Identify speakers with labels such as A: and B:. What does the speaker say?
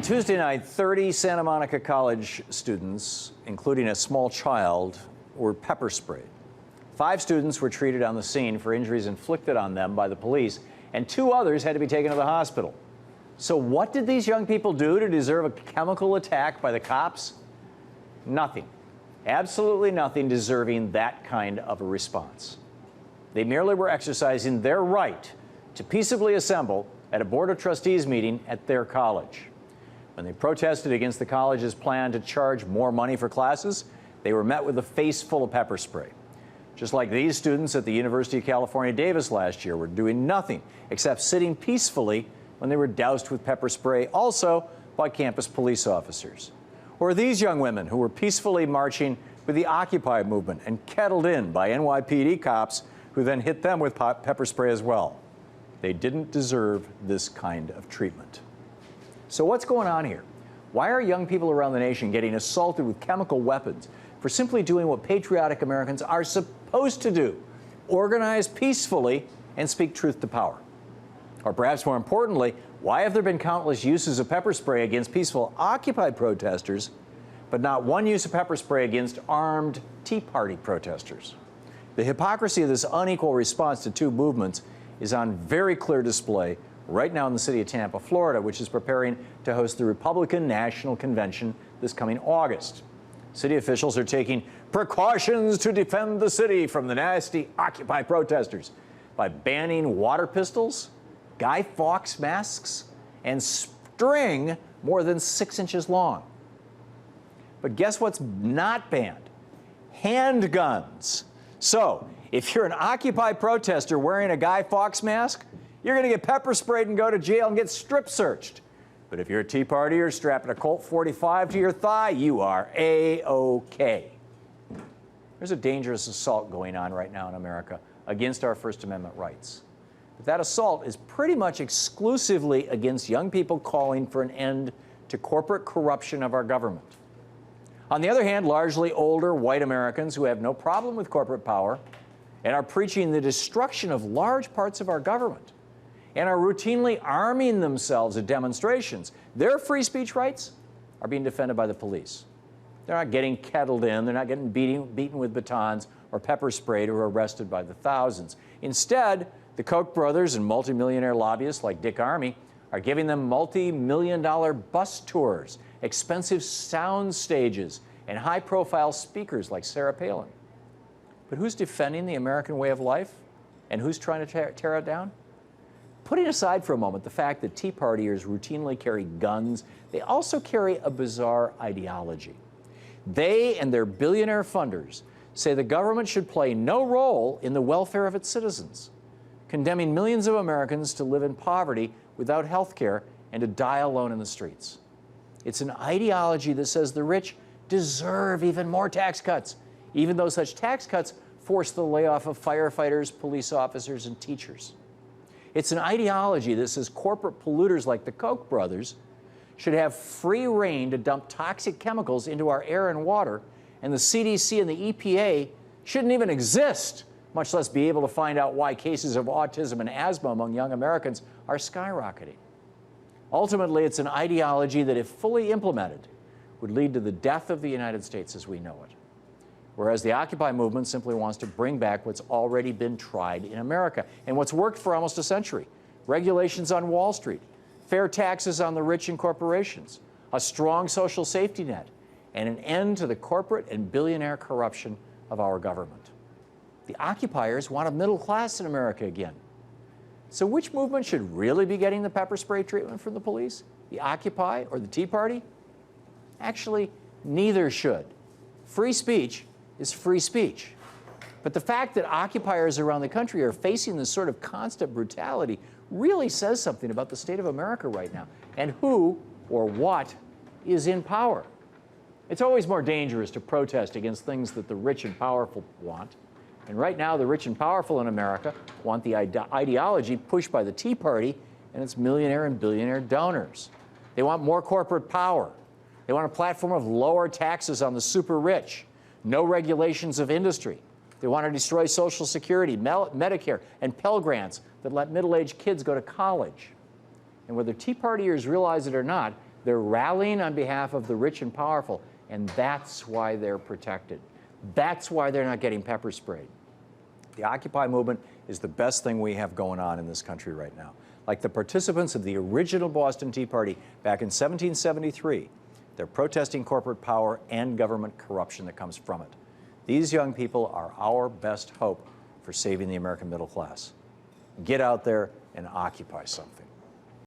A: On Tuesday night, 30 Santa Monica College students, including a small child, were pepper sprayed. 5 students were treated on the scene for injuries inflicted on them by the police, and 2 others had to be taken to the hospital. So what did these young people do to deserve a chemical attack by the cops? Nothing. Absolutely nothing deserving that kind of a response. They merely were exercising their right to peaceably assemble at a Board of Trustees meeting at their college. When they protested against the college's plan to charge more money for classes, they were met with a face full of pepper spray. Just like these students at the University of California, Davis last year were doing nothing except sitting peacefully when they were doused with pepper spray, also by campus police officers. Or these young women who were peacefully marching with the Occupy movement and kettled in by NYPD cops who then hit them with pepper spray as well. They didn't deserve this kind of treatment. So what's going on here? Why are young people around the nation getting assaulted with chemical weapons for simply doing what patriotic Americans are supposed to do? Organize peacefully and speak truth to power. Or perhaps more importantly, why have there been countless uses of pepper spray against peaceful Occupy protesters, but not one use of pepper spray against armed Tea Party protesters? The hypocrisy of this unequal response to 2 movements is on very clear display right now in the city of Tampa, Florida, which is preparing to host the Republican National Convention this coming August. City officials are taking precautions to defend the city from the nasty Occupy protesters by banning water pistols, Guy Fawkes masks, and string more than 6 inches long. But guess what's not banned? Handguns. So, if you're an Occupy protester wearing a Guy Fawkes mask, you're going to get pepper sprayed and go to jail and get strip searched. But if you're a Tea Partier strapping a Colt 45 to your thigh, you are A-OK. There's a dangerous assault going on right now in America against our First Amendment rights. But that assault is pretty much exclusively against young people calling for an end to corporate corruption of our government. On the other hand, largely older white Americans who have no problem with corporate power and are preaching the destruction of large parts of our government and are routinely arming themselves at demonstrations, their free speech rights are being defended by the police. They're not getting kettled in, they're not getting beaten with batons or pepper sprayed or arrested by the thousands. Instead, the Koch brothers and multimillionaire lobbyists like Dick Armey are giving them multi-million-dollar bus tours, expensive sound stages, and high-profile speakers like Sarah Palin. But who's defending the American way of life? And who's trying to tear it down? Putting aside for a moment the fact that Tea Partiers routinely carry guns, they also carry a bizarre ideology. They and their billionaire funders say the government should play no role in the welfare of its citizens, condemning millions of Americans to live in poverty without health care and to die alone in the streets. It's an ideology that says the rich deserve even more tax cuts, even though such tax cuts force the layoff of firefighters, police officers, and teachers. It's an ideology that says corporate polluters like the Koch brothers should have free rein to dump toxic chemicals into our air and water, and the CDC and the EPA shouldn't even exist, much less be able to find out why cases of autism and asthma among young Americans are skyrocketing. Ultimately, it's an ideology that, if fully implemented, would lead to the death of the United States as we know it. Whereas the Occupy movement simply wants to bring back what's already been tried in America and what's worked for almost a century: regulations on Wall Street, fair taxes on the rich and corporations, a strong social safety net, and an end to the corporate and billionaire corruption of our government. The occupiers want a middle class in America again. So which movement should really be getting the pepper spray treatment from the police? The Occupy or the Tea Party? Actually, neither should. Free speech is free speech. But the fact that occupiers around the country are facing this sort of constant brutality really says something about the state of America right now and who or what is in power. It's always more dangerous to protest against things that the rich and powerful want. And right now, the rich and powerful in America want the ideology pushed by the Tea Party and its millionaire and billionaire donors. They want more corporate power. They want a platform of lower taxes on the super rich, no regulations of industry. They want to destroy Social Security, Medicare, and Pell Grants that let middle-aged kids go to college. And whether Tea Partiers realize it or not, They're rallying on behalf of the rich and powerful, and that's why they're protected. That's why they're not getting pepper sprayed. The Occupy movement is the best thing we have going on in this country right now. Like the participants of the original Boston Tea Party back in 1773, they're protesting corporate power and government corruption that comes from it. These young people are our best hope for saving the American middle class. Get out there and occupy something.